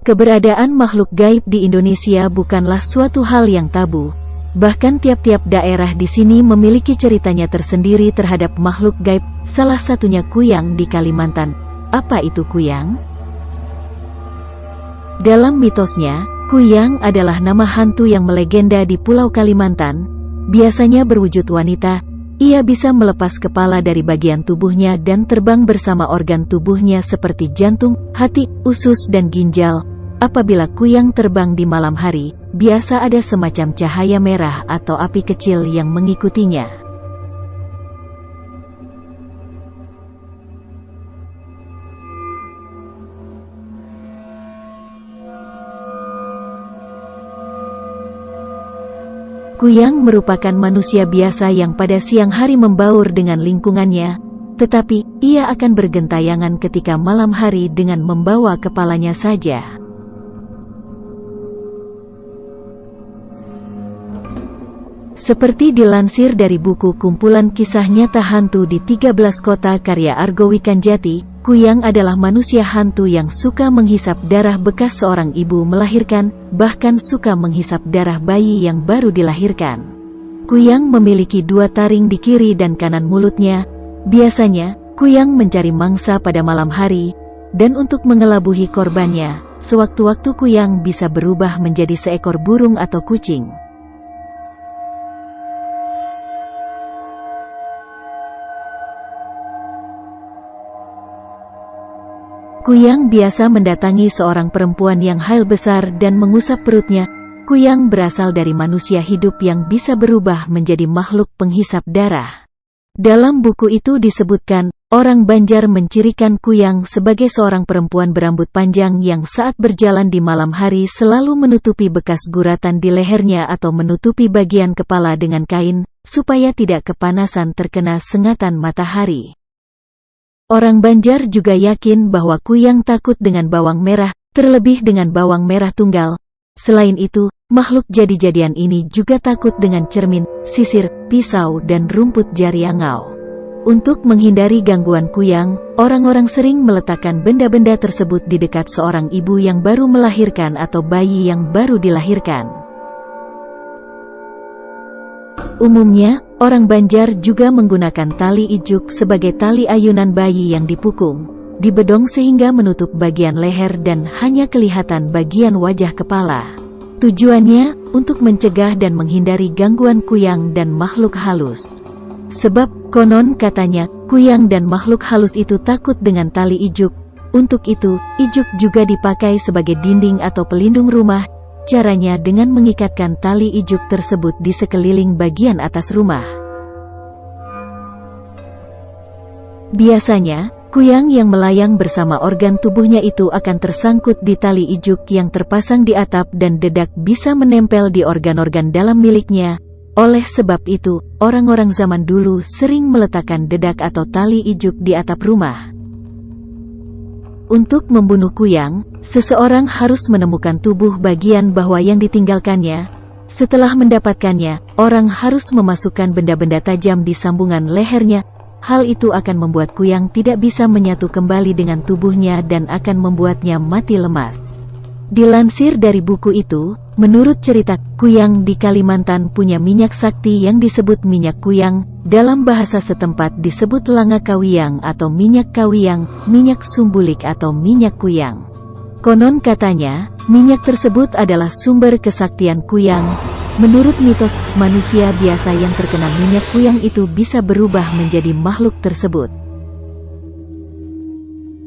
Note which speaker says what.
Speaker 1: Keberadaan makhluk gaib di Indonesia bukanlah suatu hal yang tabu. Bahkan tiap-tiap daerah di sini memiliki ceritanya tersendiri terhadap makhluk gaib, salah satunya Kuyang di Kalimantan. Apa itu Kuyang? Dalam mitosnya, Kuyang adalah nama hantu yang melegenda di Pulau Kalimantan. Biasanya berwujud wanita. Ia bisa melepas kepala dari bagian tubuhnya dan terbang bersama organ tubuhnya seperti jantung, hati, usus dan ginjal. Apabila Kuyang terbang di malam hari, biasa ada semacam cahaya merah atau api kecil yang mengikutinya. Kuyang merupakan manusia biasa yang pada siang hari membaur dengan lingkungannya, tetapi ia akan bergentayangan ketika malam hari dengan membawa kepalanya saja. Seperti dilansir dari buku kumpulan kisah nyata hantu di 13 kota karya Argo Wikanjati, Kuyang adalah manusia hantu yang suka menghisap darah bekas seorang ibu melahirkan, bahkan suka menghisap darah bayi yang baru dilahirkan. Kuyang memiliki 2 taring di kiri dan kanan mulutnya. Biasanya, Kuyang mencari mangsa pada malam hari, dan untuk mengelabuhi korbannya, sewaktu-waktu Kuyang bisa berubah menjadi seekor burung atau kucing. Kuyang biasa mendatangi seorang perempuan yang hail besar dan mengusap perutnya. Kuyang berasal dari manusia hidup yang bisa berubah menjadi makhluk penghisap darah. Dalam buku itu disebutkan, orang Banjar mencirikan Kuyang sebagai seorang perempuan berambut panjang yang saat berjalan di malam hari selalu menutupi bekas guratan di lehernya atau menutupi bagian kepala dengan kain, supaya tidak kepanasan terkena sengatan matahari. Orang Banjar juga yakin bahwa Kuyang takut dengan bawang merah, terlebih dengan bawang merah tunggal. Selain itu, makhluk jadi-jadian ini juga takut dengan cermin, sisir, pisau dan rumput jariangau. Untuk menghindari gangguan Kuyang, orang-orang sering meletakkan benda-benda tersebut di dekat seorang ibu yang baru melahirkan atau bayi yang baru dilahirkan. Umumnya, orang Banjar juga menggunakan tali ijuk sebagai tali ayunan bayi yang dipukung, dibedong sehingga menutup bagian leher dan hanya kelihatan bagian wajah kepala. Tujuannya, untuk mencegah dan menghindari gangguan Kuyang dan makhluk halus. Sebab, konon katanya, Kuyang dan makhluk halus itu takut dengan tali ijuk. Untuk itu, ijuk juga dipakai sebagai dinding atau pelindung rumah. Caranya dengan mengikatkan tali ijuk tersebut di sekeliling bagian atas rumah. Biasanya, Kuyang yang melayang bersama organ tubuhnya itu akan tersangkut di tali ijuk yang terpasang di atap dan dedak bisa menempel di organ-organ dalam miliknya. Oleh sebab itu, orang-orang zaman dulu sering meletakkan dedak atau tali ijuk di atap rumah. Untuk membunuh Kuyang, seseorang harus menemukan tubuh bagian bawah yang ditinggalkannya. Setelah mendapatkannya, orang harus memasukkan benda-benda tajam di sambungan lehernya. Hal itu akan membuat Kuyang tidak bisa menyatu kembali dengan tubuhnya dan akan membuatnya mati lemas. Dilansir dari buku itu, menurut cerita, Kuyang di Kalimantan punya minyak sakti yang disebut minyak Kuyang. Dalam bahasa setempat disebut langa kawiyang atau minyak kawiyang, minyak sumbulik atau minyak Kuyang. Konon katanya, minyak tersebut adalah sumber kesaktian Kuyang. Menurut mitos, manusia biasa yang terkena minyak Kuyang itu bisa berubah menjadi makhluk tersebut.